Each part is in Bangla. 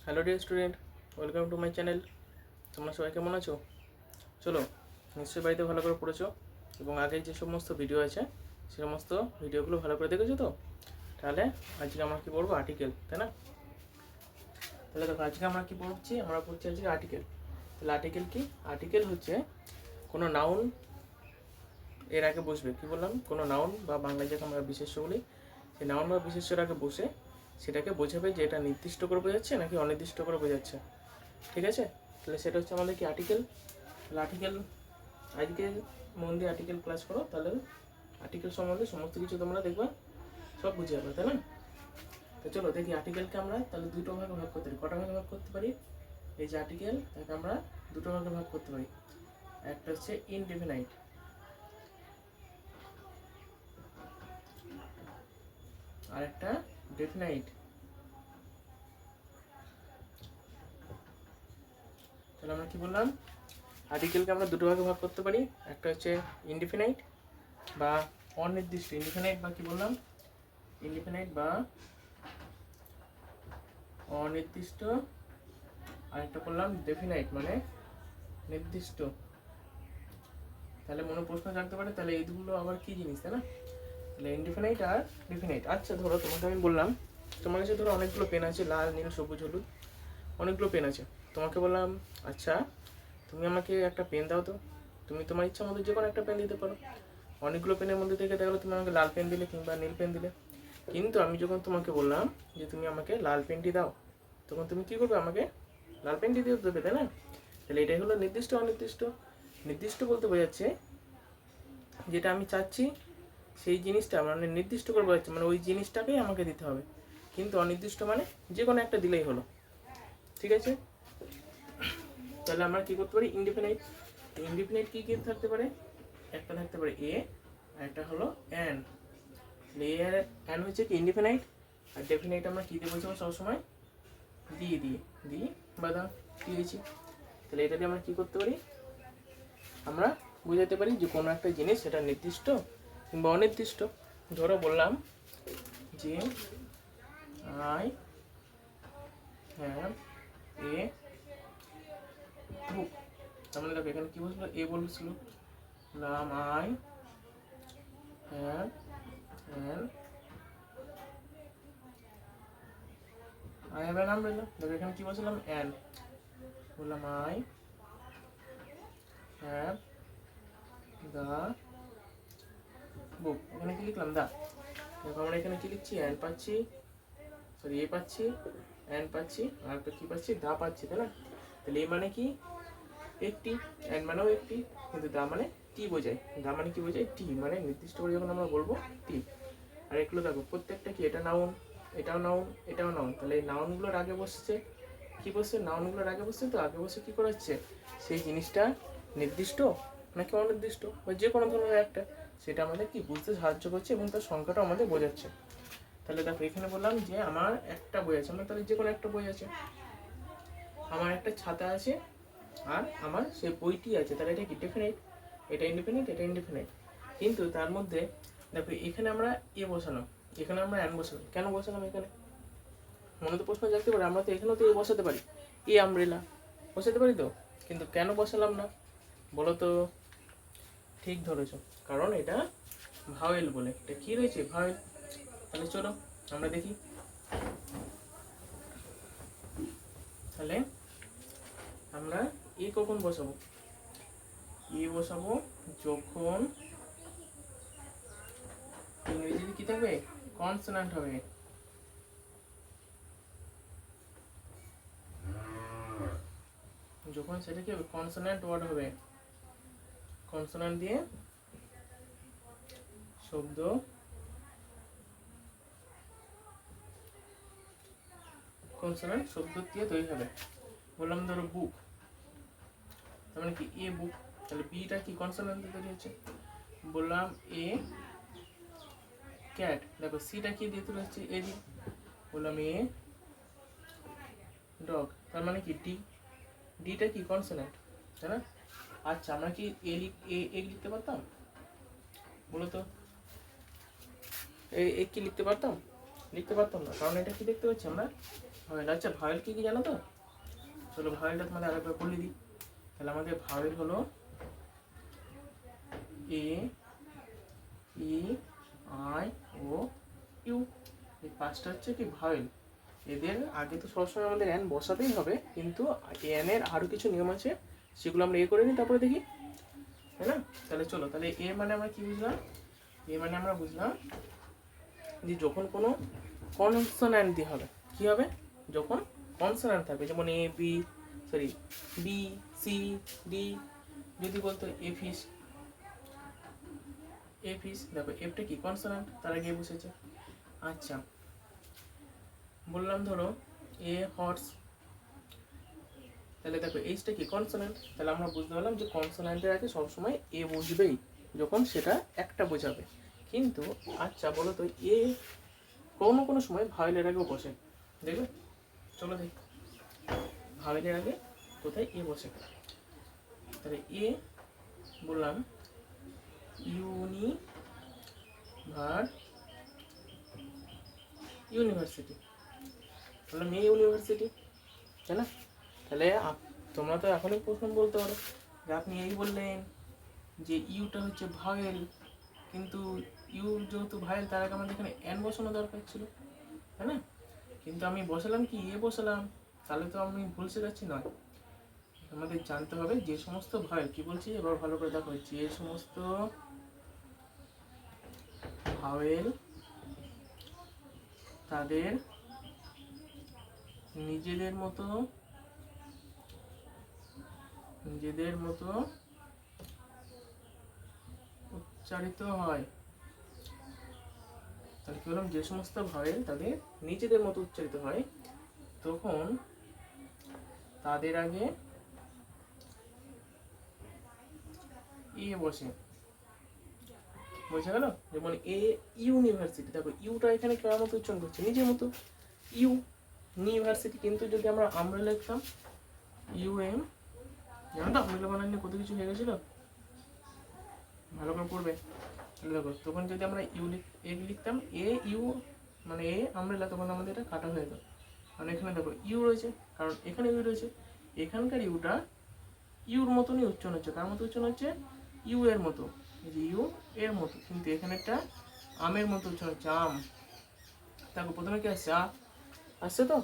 Hello dear student, welcome to my channel. তোমরা সবাই কেমন আছো? চলো, নিশ্চয়ই বাড়িতে ভালো করে পড়েছো এবং আগের যে সমস্ত ভিডিও আছে সে সমস্ত ভিডিওগুলো ভালো করে দেখেছো তো? তাহলে আজকে আমরা কি পড়বো? আর্টিকেল, তাই না? তাহলে দেখো, আজকে আমরা কি পড়ছি? আমরা পড়ছি আজকে আর্টিকেল। তাহলে আর্টিকেল কি? আর্টিকেল হচ্ছে কোনো নাউন এর আগে বসবে। কি বললাম? কোনো নাউন বা বাংলায় যেটা আমরা বিশেষ্য বলি, সেই নাউন বা বিশেষ্যের আগে বসে সেটাকে বোঝাবে যে এটা নির্দিষ্ট করে বোঝাচ্ছে নাকি অনির্দিষ্ট করে বোঝাচ্ছে। ঠিক আছে? তাহলে সেটা হচ্ছে আমাদের কি আর্টিকেল। তাহলে আর্টিকেল আজকে মন দিয়ে আর্টিকেল ক্লাস করো, তাহলে আর্টিকেল সম্বন্ধে সমস্ত কিছু তোমরা দেখবা, সব বুঝে যাবে, তাই না? তো চলো দেখি আর্টিকেলকে আমরা তাহলে দুটো ভাগে ভাগ করতে পারি। কটা ভাগে ভাগ করতে পারি? এই যে আর্টিকেল, তাকে আমরা দুটো ভাগে ভাগ করতে পারি। একটা হচ্ছে ইনডেফিনাইট আর একটা ডেফিনাইট। তাহলে আমরা কি বললাম? আর্টিকেলকে আমরা দুটো ভাগে ভাগ করতে পারি। একটা হচ্ছে ইনডেফিনাইট বা অনির্দিষ্ট। ইনডেফিনাইট বা কি বললাম? ইনডেফিনাইট বা অনির্দিষ্ট। আর একটা করলাম ডেফিনাইট মানে নির্দিষ্ট। তাহলে মনে প্রশ্ন জানতে পারে, তাহলে এই দুগুলো আবার কি জিনিস, তাই না? তাহলে ইনডেফিনাইট আর ডেফিনাইট। আচ্ছা ধরো তোমাকে আমি বললাম, তোমার কাছে ধরো অনেকগুলো পেন আছে, লাল, নীল, সবুজ, হলুদ, অনেকগুলো পেন আছে। তোমাকে বললাম, আচ্ছা তুমি আমাকে একটা পেন দাও তো। তুমি তোমার ইচ্ছা মতো যে কোনো একটা পেন দিতে পারো। অনেকগুলো পেনের মধ্যে থেকে দেখো তুমি আমাকে লাল পেন দিলে কিংবা নীল পেন দিলে। কিন্তু আমি যখন তোমাকে বললাম যে তুমি আমাকে লাল পেনটি দাও, তখন তুমি কী করবে? আমাকে লাল পেনটি দিয়ে দেবে, তাই না? তাহলে এটাই হলো নির্দিষ্ট অনির্দিষ্ট। নির্দিষ্ট বলতে বোঝাচ্ছে যেটা আমি চাচ্ছি সেই জিনিসটা মানে নির্দিষ্ট করে বোঝাচ্ছে, মানে ওই জিনিসটাকেই আমাকে দিতে হবে। কিন্তু অনির্দিষ্ট মানে যে কোনো একটা দিলেই হলো। ঠিক আছে? তাহলে আমরা কী করতে পারি? ইনডিফিনাইট। ইনডিফিনাইট কী কী থাকতে পারে? একটা থাকতে পারে এ, আর একটা হলো অ্যান। এ আর অ্যান হচ্ছে কি ইনডিফিনাইট, আর ডেফিনাইট আমরা কী দিয়ে বোঝাবো সবসময়? দিয়ে দিয়ে দিয়ে বা দা দিয়েছি। তাহলে এটা দিয়ে আমরা কী করতে পারি? আমরা বুঝাতে পারি যে কোনো একটা জিনিস সেটা নির্দিষ্ট কিংবা অনির্দিষ্ট। ধরো বললাম যে আই হ্যাভ এ বুক। তার মানে দেখো এখানে কী বলছিল? এ বলছিল। বললাম আই হ্যাভ অ্যান আমব্রেলা। দেখো এখানে কী বলছিলাম? অ্যান। বললাম আই হ্যাভ দ্য বুক। এখানে কি লিখলাম? দা। দেখো আমরা এখানে কি লিখছি? অ্যান পাচ্ছি, সরি এ পাচ্ছি, অ্যান পাচ্ছি, আর একটা কী পাচ্ছি? দা পাচ্ছি, তাই না? তাহলে এ মানে কি? একটি। অ্যান মানেও একটি, কিন্তু দা মানে টি বোঝায়। দা মানে কি বোঝায়? টি, মানে নির্দিষ্ট করে যখন আমরা বলবো টি। আর এগুলো দেখো প্রত্যেকটা কি? এটা নাউন, এটাও নাউন, এটাও নাউন। তাহলে এই নাউনগুলোর আগে বসছে কি? বসছে নাউনগুলোর আগে বসছে। তো আগে বসে কি করাচ্ছে? সেই জিনিসটা নির্দিষ্ট নাকি অনির্দিষ্ট বা যে কোনো ধরনের একটা, সেটা আমাদের কি বুঝতে সাহায্য করছে এবং তার সংখ্যাটা আমাদের বোঝাচ্ছে। তাহলে দেখো এখানে বললাম যে আমার একটা বই আছে, আমার তাহলে যে কোনো একটা বই আছে। আমার একটা ছাতা আছে আর আমার সেই বইটি আছে, তাহলে এটা কি ডেফিনাইট, এটা ইনডিফিনাইট, এটা ইনডিফিনাইট। কিন্তু তার মধ্যে দেখো এখানে আমরা এ বসালাম, এখানে আমরা অ্যান বসালাম। কেন বসালাম এখানে? মনে তো প্রশ্ন জাগতে পারে, আমরা তো এখানেও তো এ বসাতে পারি, এ আমব্রেলা বসাতে পারি তো। কিন্তু কেন বসালাম না বলো তো? ঠিক ধরেছ, কারণ এটা ভাওয়েল বলে। এটা কি রয়েছে? ভাওয়েল। তাহলে চলো আমরা দেখি। তাহলে আমরা এ কখন বসাবো? এ বসাবো যখন ইংরেজিতে কি থাকবে? কনসোনান্ট হবে। যখন সেটা কি হবে? কনসোনান্ট ওয়ার্ড হবে। কনসোনান্ট দিয়ে শব্দ, কনসোনান্ট শব্দ দিয়ে তৈরি হবে। বললাম ধরো বুক, তার মানে কি? এ বুক। তাহলে বিটা কি? কনসোনান্ট দিয়ে তৈরি হচ্ছে। বললাম এ ক্যাট, দেখো সিটা কি দিয়ে তৈরি হচ্ছে? এ দিয়ে। বললাম এ ডগ, তার মানে কি? ডি। ডিটা কি? কনসোনান্ট, তাই না? আচ্ছা আমরা কি এ লিখতে পারতাম বলো তো? এ কি লিখতে পারতাম? লিখতে পারতাম না, কারণ এটা কি দেখতে পাচ্ছি আমরা? ভাওয়েল। আচ্ছা ভাওয়েল কি কি জানো তো? চলো ভাওয়েলটা তোমাদের আরেকবার বলে দিই। তাহলে আমাদের ভাওয়েল হলো এ, ই, আই, ও, ইউ। এই পাঁচটা হচ্ছে কি ভাওয়েল। এদের আগে তো সবসময় আমাদের অ্যান বসাতেই হবে, কিন্তু এন এর আরও কিছু নিয়ম আছে, সেগুলো আমরা করে নিই, তারপরে দেখি, তাই না? তাহলে চলো, তাহলে এ মানে আমরা কি বুঝলাম? এ মানে আমরা বুঝলাম যে যখন কোনো কনসোন্যান্ট দিয়ে হবে, কি হবে? যখন কনসোন্যান্ট থাকবে, যেমন A B, sorry B C D. যদি বলতো এফিস, এফিস, দেখো এফটা কি কনসোন্যান্ট, তার আগে বসেছে। আচ্ছা বললাম ধরো এ হর্স, তাহলে দেখো এইচটা কি কনসোন্যান্ট, তাহলে আমরা বুঝতে পারলাম যে কনসোন্যান্টের আগে সবসময় এ বসবেই যখন সেটা একটা বোঝাবে। কিন্তু আচ্ছা বলো তো এ কোনো কোনো সময় ভাওয়েলের আগেও বসে, দেখবে? চলো দেখি ভাওয়েলের আগে কোথায় এ বসে। তাহলে এ বললাম ইউনিভার্সিটি, বললাম এ ইউনিভার্সিটি, তাই না? তাহলে তোমরা তো এখনই প্রশ্ন বলতে পারো যে আপনি এই বললেন যে ইউটা হচ্ছে ভাওয়েল, কিন্তু ইউ যেহেতু ভাওয়েল তার আগে আমাদের এখানে এন বসানো দরকার ছিল, তাই না? কিন্তু আমি বসালাম কি এ বসালাম, তাহলে তো আমি ভুল শেখাচ্ছি নয়। আমাদের জানতে হবে যে সমস্ত ভাওয়েল, কি বলছি এবার ভালো করে দেখো, যে সমস্ত ভাওয়েল তাদের নিজেদের মতো উচ্চারিত হয়। তাহলে কি বললাম? যে সমস্ত ভাওয়েল তাদের নিজেদের মতো উচ্চারিত হয়, তখন তাদের আগে এ বসে। বোঝা গেল? যেমন এ ইউনিভার্সিটি, দেখো ইউটা এখানে কার মতো উচ্চারণ করছে? নিজের মতো, ইউ ইউনিভার্সিটি। কিন্তু যদি আমরা লিখতাম ইউ এম, জানো তো আমরেলা বানান নিয়ে কত কিছু হয়ে গেছিল, ভালো করে পড়বে। দেখো তখন যদি আমরা এ লিখতাম এ ইউ, মানে এ আমরেলা, তখন আমাদের এটা কাটা হয়ে যেত। মানে এখানে দেখো ইউ রয়েছে, কারণ এখানে ইউ রয়েছে, এখানকার ইউটা ইউর মতনই উচ্চারণ হচ্ছে। কার মতো উচ্চারণ হচ্ছে? ইউ এর মতো, এই যে ইউ এর মতো, কিন্তু এখানে একটা আমের মতো উচ্চারণ হচ্ছে, আম। দেখো প্রথমে কি আসছে? আসছে তো।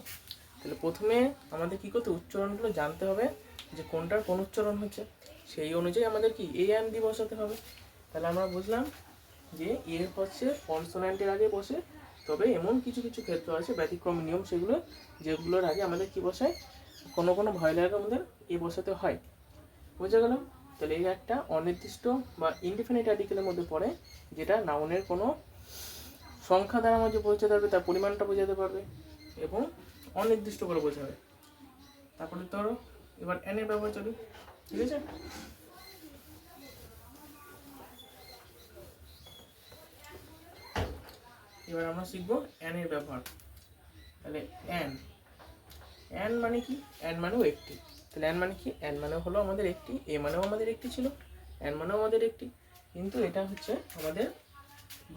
তাহলে প্রথমে আমাদের কি করতে, উচ্চারণগুলো জানতে হবে যে কোনটার কোন উচ্চারণ হচ্ছে, সেই অনুযায়ী আমাদের কি এ এন ডি বসাতে হবে। তাহলে আমরা বুঝলাম যে এ হচ্ছে কনসোন্যান্টের আগে বসে, তবে এমন কিছু কিছু ক্ষেত্র আছে ব্যতিক্রম নিয়ম, সেগুলো যেগুলোর আগে আমাদের কি বসায়, কোনো কোনো ভয়েলের আগে আমাদের এ বসাতে হয়। বোঝা গেল? তাহলে এই একটা অনির্দিষ্ট বা ইনডিফিনিট আর্টিকেলের মধ্যে পড়ে, যেটা নাউনের কোনো সংখ্যা দ্বারা আমাদের বোঝাতে পারবে, তার পরিমাণটা বোঝাতে পারবে এবং অনির্দিষ্ট করে বোঝাবে। তারপরে ধরো এবার এন এর ব্যবহার চলি, ঠিক আছে? এবার আমরা শিখবো এন এর ব্যবহার। তাহলে এন, এন মানে কি? এন মানেও একটি। তাহলে এন মানে কি? এন মানে হলো আমাদের একটি, এ মানেও আমাদের একটি ছিল, এন মানেও আমাদের একটি। কিন্তু এটা হচ্ছে আমাদের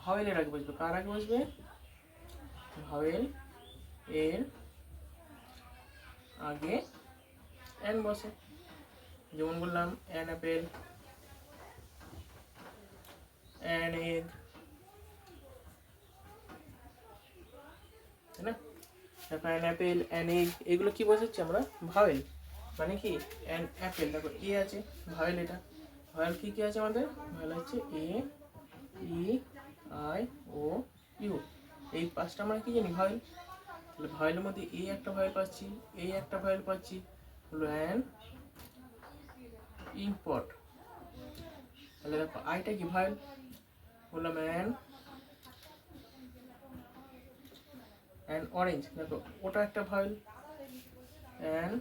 ভাওয়েলের আগে বসবে। কার আগে বসবে? ভাওয়েল এর আগে এন বসে। যেমন বললাম অ্যান অ্যাপেল, অ্যান এগ, তাই না? দেখো অ্যান অ্যাপেল, অ্যান এগ, এগুলো কি বসাচ্ছি আমরা? ভাওয়েল। মানে কি? অ্যান অ্যাপেল, দেখো এ আছে, ভাওয়েল এটা। ভাওয়েল কি কি আছে আমাদের? ভাওয়েল হচ্ছে এ, ই, আই, ও, ইউ। এই পাঁচটা আমরা কি জানি? ভাওয়েল। তাহলে ভাওয়েলের মধ্যে এ একটা ভাওয়েল পাচ্ছি, এই একটা ভাওয়েল পাচ্ছি, হলো অ্যান ইম্পট। তাহলে দেখো আইটা কি? ভাওয়েল। বললাম অ্যান অরেঞ্জ, দেখো ওটা একটা ভাওয়েল, অ্যান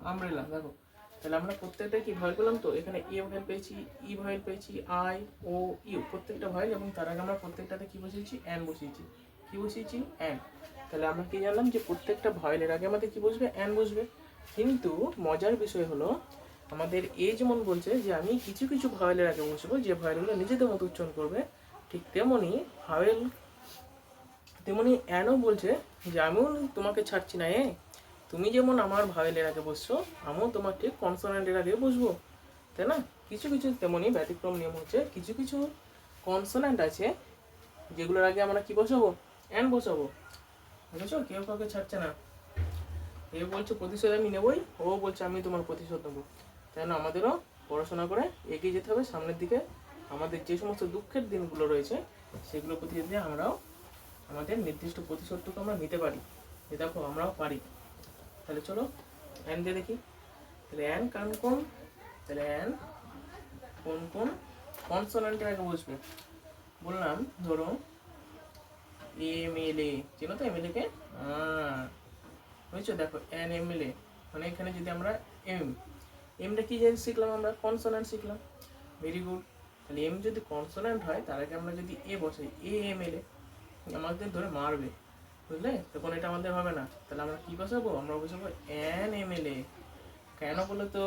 আমব্রেলা। দেখো তাহলে আমরা প্রত্যেকটা কি ভাওয়েল পেলাম তো? এখানে এ ভাওয়েল পেয়েছি, ই ভাওয়েল পেয়েছি, আই, ও, ইউ, প্রত্যেকটা ভাওয়েল, এবং তার আগে আমরা প্রত্যেকটাতে কি বসিয়েছি? অ্যান বসিয়েছি। কি বসিয়েছি? অ্যান। তাহলে আমরা কি জানলাম যে প্রত্যেকটা ভাওয়েলের আগে আমাদের কি বসবে? অ্যান বসবে। কিন্তু মজার বিষয় হলো, আমাদের এ যেমন বলছে যে আমি কিছু কিছু ভাওয়েলের আগে বসবো যে ভাওয়েলগুলো নিজেদের মতো উচ্চারণ করবে, ঠিক তেমনি ভাওয়েল তেমনি অ্যানও বলছে যে আমিও তোমাকে ছাড়ছি না, তুমি যেমন আমার ভাওয়েলের আগে বসছো, আমিও তোমার ঠিক কনসোনেন্টের আগে বসবো, তাই না? কিছু কিছু তেমনি ব্যতিক্রম নিয়ম হচ্ছে, কিছু কিছু কনসোনেন্ট আছে যেগুলোর আগে আমরা কি বসাবো, অ্যান বসাবো, বুঝেছো? কেউ কাউকে ছাড়ছে না। এ বলছে প্রতিশোধ আমি নেবই, ও বলছে আমি তোমার প্রতিশোধ নেবো। তাই না, আমাদেরও পড়াশোনা করে এগিয়ে যেতে হবে সামনের দিকে। আমাদের যে সমস্ত দুঃখের দিনগুলো রয়েছে সেগুলো প্রতি যদি আমরাও আমাদের নির্দিষ্ট প্রতিশোধটুকু আমরা নিতে পারি, যে দেখো আমরাও পারি। তাহলে চলো অ্যান দিয়ে দেখি। তাহলে অ্যান কান কোন, তাহলে অ্যান কোন কোন কনসোনেন্টের আগে বসবে? বললাম ধরো এমএলএ, চেনো তো এমএলএ কে? বুঝছো, দেখো এন এমএলএ মানে এখানে যদি আমরা এমটা কি জিনিস শিখলাম, আমরা কনসোনেন্ট শিখলাম। Very good. তাহলে এম যদি কনসোনেন্ট হয় তার আগে আমরা যদি এ বসাই, এ এমএলএ, আমাদের ধরে মারবে, বুঝলে? তখন এটা আমাদের হবে না। তাহলে আমরা কি বসাবো, আমরা বসাবো এন এমএলএ। কেন বলো তো?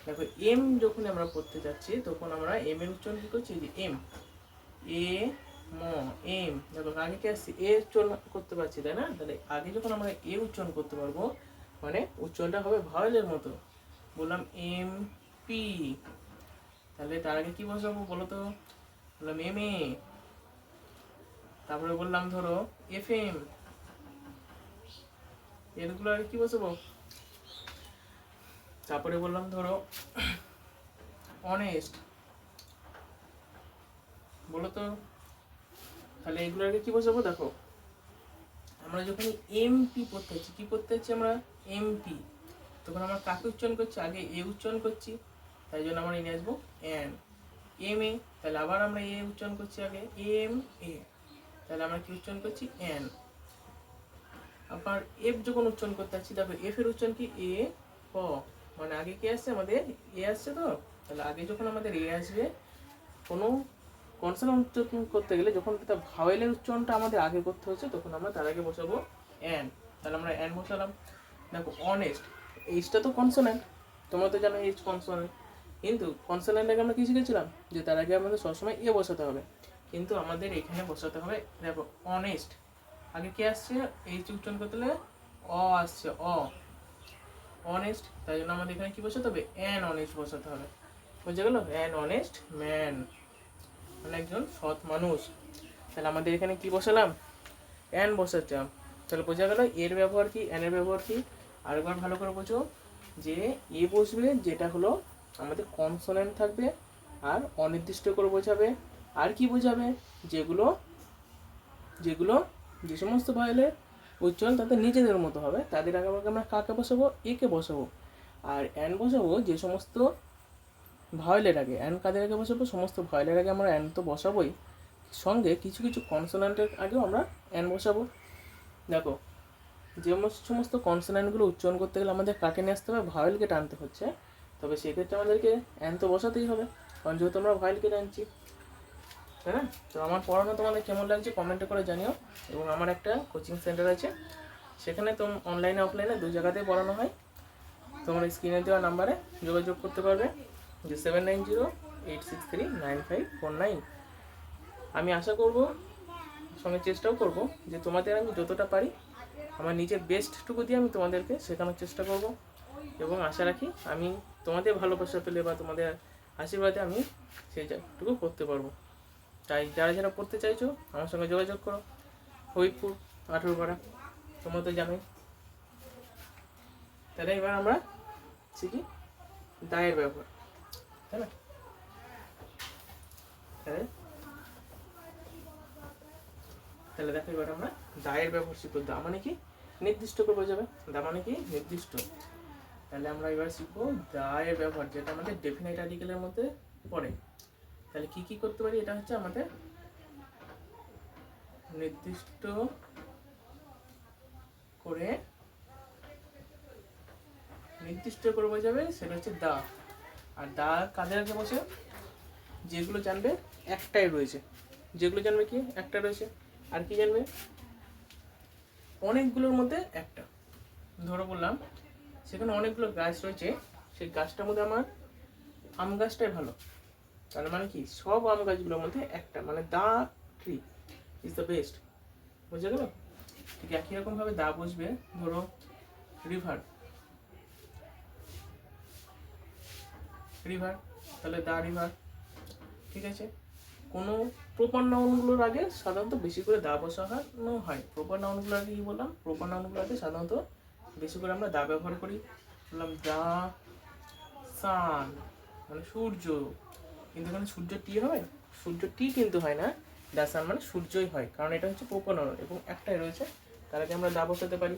দেখো এম যখন আমরা পড়তে যাচ্ছি তখন আমরা এম এর উচ্চারণ কি করছি, যে এম, এ ম, এম। দেখো আগে কি আসছে, এ উচ্চারণ করতে পারছি, তাই না? তাহলে আগে যখন আমরা এ উচ্চারণ করতে পারবো মানে উচ্চারণটা হবে ভাওয়েলের মতো। বললাম এম পি, তাহলে তার আগে কি বসাবো বলো তো? বললাম এম এ, তারপরে বললাম ধরো এফ এম, এগুলো আগে কি বসাবো? তারপরে বললাম ধরো অনেস্ট, বলো তো? তাহলে এগুলো আগে কি বসাবো? দেখো আমরা যখন এমপি পড়তে যাচ্ছি, কি পড়তে যাচ্ছি আমরা? এমপি। তখন আমরা কাকে উচ্চারণ করছি? আগে এ উচ্চারণ করছি, তাই জন্য আমরা নিয়ে আসবো এন। এম এ, তাহলে আবার আমরা এ উচ্চারণ করছি আগে, এম এ, তাহলে আমরা কি উচ্চারণ করছি? এন। আবার এফ যখন উচ্চারণ করতে যাচ্ছি, দেখো এফ এর উচ্চারণ কি? এ প, মানে আগে কি আসছে আমাদের? এ আসছে তো। তাহলে আগে যখন আমাদের এ আসবে, কোনো কনসোনেন্ট উচ্চারণ করতে গেলে যখন তার ভাওয়েলের উচ্চারণটা আমাদের আগে করতে হচ্ছে, তখন আমরা তার আগে বসাবো এন। তাহলে আমরা এন বসালাম। দেখো অনেস্ট, এইচটা তো কনসোনেন্ট, তোমরা তো জানো এইচ কনসোনেন্ট, কিন্তু কনসোনেন্ট আগে আমরা কি শিখেছিলাম, যে তার আগে আমাদের সবসময় এ বসাতে হবে, কিন্তু আমাদের এখানে বসাতে হবে। দেখো অনেস্ট, আগে কি আসছে? এইচ উচ্চারণ করতে হলে অ আসছে, অ, অনেস্ট, তাই জন্য আমাদের এখানে কি বসাতে হবে? এন অনেস্ট বসাতে হবে। বুঝে গেল? অ্যান অনেস্ট ম্যান, মানে একজন সৎ মানুষ। তাহলে আমাদের এখানে কি বসালাম? অ্যান বসাচ্লাম। তাহলে বোঝা গেল এর ব্যবহার কি, অ্যানের ব্যবহার কি। আরেকবার ভালো করে বোঝো, যে এ বসবে যেটা হলো আমাদের কনসোনেন্ট থাকবে, আর অনির্দিষ্ট করে বোঝাবে। আর কি বোঝাবে? যেগুলো যেগুলো যে সমস্ত ভাওয়েলের উচ্চারণ তাদের নিজেদের মতো হবে, তাদের আগে আমরা কাকে বসাবো? একে বসাবো। আর অ্যান বসাবো যে সমস্ত ভাওয়েলের আগে। অ্যান কাদের আগে বসাবো? সমস্ত ভাওয়েলের আগে আমরা অ্যান তো বসাবোই, সঙ্গে কিছু কিছু কনসোনেন্টের আগেও আমরা অ্যান বসাবো। দেখো যে সমস্ত কনসোনেন্টগুলো উচ্চারণ করতে গেলে আমাদের কাকে নিয়ে আসতে হবে? ভাওয়েলকে টানতে হচ্ছে, তবে সেক্ষেত্রে আমাদেরকে অ্যান তো বসাতেই হবে, কারণ যেহেতু আমরা ভাওয়েলকে টানছি, তাই না? তো আমার পড়ানো তোমাদের কেমন লাগছে কমেন্টে করে জানিও। এবং আমার একটা কোচিং সেন্টার আছে, সেখানে অনলাইনে অফলাইনে দু জায়গাতেই পড়ানো হয়। তোমরা স্ক্রিনে দেওয়া নাম্বারে যোগাযোগ করতে পারবে, যে 7908639549। আমি আশা করব, সঙ্গে চেষ্টাও করব, যে তোমাদের আমি যতটা পারি আমার নিজের বেস্টটুকু দিয়ে আমি তোমাদেরকে শেখানোর চেষ্টা করব। এবং আশা রাখি আমি তোমাদের ভালোবাসা পেলে বা তোমাদের আশীর্বাদে আমি সেইটুকু করতে পারবো। তাই যারা যারা পড়তে চাইছো আমার সঙ্গে যোগাযোগ করো। হবিবপুর 18 পাড়া, তোমরা তো জানোই। তাহলে এবার আমরা শিখি দায়ের ব্যবহার, তাই না? তাহলে দেখো এবার আমরা দায়ের ব্যবহার শিখবো। দা মানে কি? নির্দিষ্ট করে বোঝাবে। দা মানে কি? নির্দিষ্ট। তাহলে আমরা এবার শিখবো দায়ের ব্যবহার, যেটা আমাদের ডেফিনাইট আর্টিকেলের মধ্যে পড়ে। তাহলে কি কি করতে পারি? এটা হচ্ছে আমাদের নির্দিষ্ট করে বোঝাবে, সেটা হচ্ছে দা। আর দা কাদের আগে বসে? যেগুলো জানবে একটাই রয়েছে, যেগুলো জানবে কি একটা রয়েছে। আর কি জানবে? অনেকগুলোর মধ্যে একটা। ধরো বললাম সেখানে অনেকগুলো গাছ রয়েছে, সেই গাছটার মধ্যে আমার আম গাছটাই ভালো, তার মানে কি সব আম গাছগুলোর মধ্যে একটা, মানে the tree is the best. বুঝে গেল? ঠিক একই রকম ভাবে দা বসবে, ধরো রিভার, রিভার, তাহলে দা রিভার। ঠিক আছে, কোনো প্রপার নাউনগুলোর আগে সাধারণত বেশি করে দা বসানো হয়। প্রপার নাউনগুলোর আগে কি বললাম? প্রপার নাউনগুলোর আগে সাধারণত বেশি করে আমরা দা ব্যবহার করি। বললাম দা সান, মানে সূর্য, কিন্তু এখানে সূর্য টি হয়? সূর্য টি কিন্তু হয় না, দা সান মানে সূর্যই হয়, কারণ এটা হচ্ছে প্রপার নাউন এবং একটাই রয়েছে, তার আগে আমরা দা বসাতে পারি।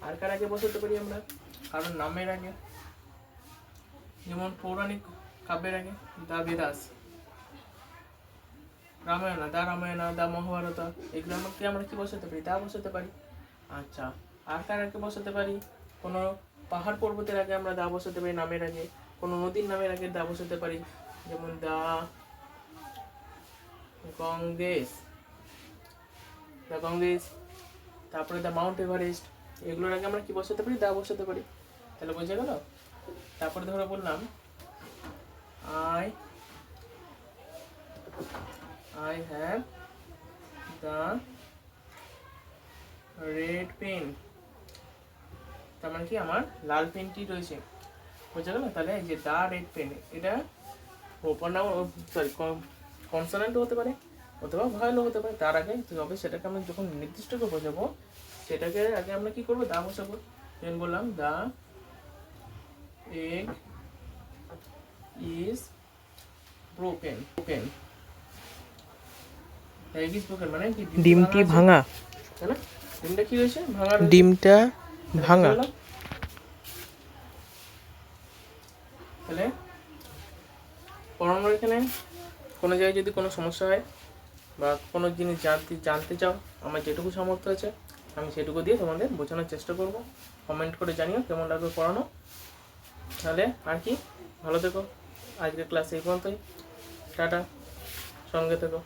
আর কার আগে বসাতে পারি আমরা? কারণ নামের আগে, যেমন পৌরাণিক কাব্যের আগে দা বেদাস, রামায়ণ, দা রামায়ণ, দা মহাভারত, এগুলো আমাকে আমরা কি বসাতে পারি? দা বসাতে পারি। আচ্ছা, আর কার আগে বসাতে পারি? কোনো পাহাড় পর্বতের আগে আমরা দা বসাতে পারি নামের আগে, কোনো নদীর নামের আগে দা বসাতে পারি, যেমন দা গঙ্গেস, দা গঙ্গেস, তারপরে দা মাউন্ট এভারেস্ট, এগুলোর আগে আমরা কি বসাতে পারি? দা বসাতে পারি। তাহলে বোঝা গেল? তারপরে ধরো বললাম I have the red pen, তার মানে কি আমার লাল পেনটি রয়েছে। বোঝা গেল? তাহলে এই যে দা রেড পেন, এটা প্রপার নাউন, সরি কনসোনেন্টও হতে পারে অথবা ভয়েলও হতে পারে। তার আগে তবে সেটাকে আমরা যখন নির্দিষ্ট করে বোঝাবো, সেটাকে আগে আমরা কি করবো? দা বসাবো। যেমন বললাম the egg is broken, broken, egg is broken মানে কি? ডিমটি ভাঙা, তাই না? ডিমটা কি হয়েছে? ভাঙা, ডিমটা ভাঙা। তাহলে পড়ানোর এখানে কোনো জায়গায় যদি কোনো সমস্যা হয় বা কোনো জিনিস জানতে চাও, আমার যেটুকু সামর্থ্য আছে আমি সেটুকু দিয়ে তোমাদের বোঝানোর চেষ্টা করব। কমেন্ট করে জানিও কেমন লাগবে পড়ানো। তাহলে আর কি, ভালো থেকো। আজকের ক্লাস এই পর্যন্তই। টাটা, সঙ্গে থেকো।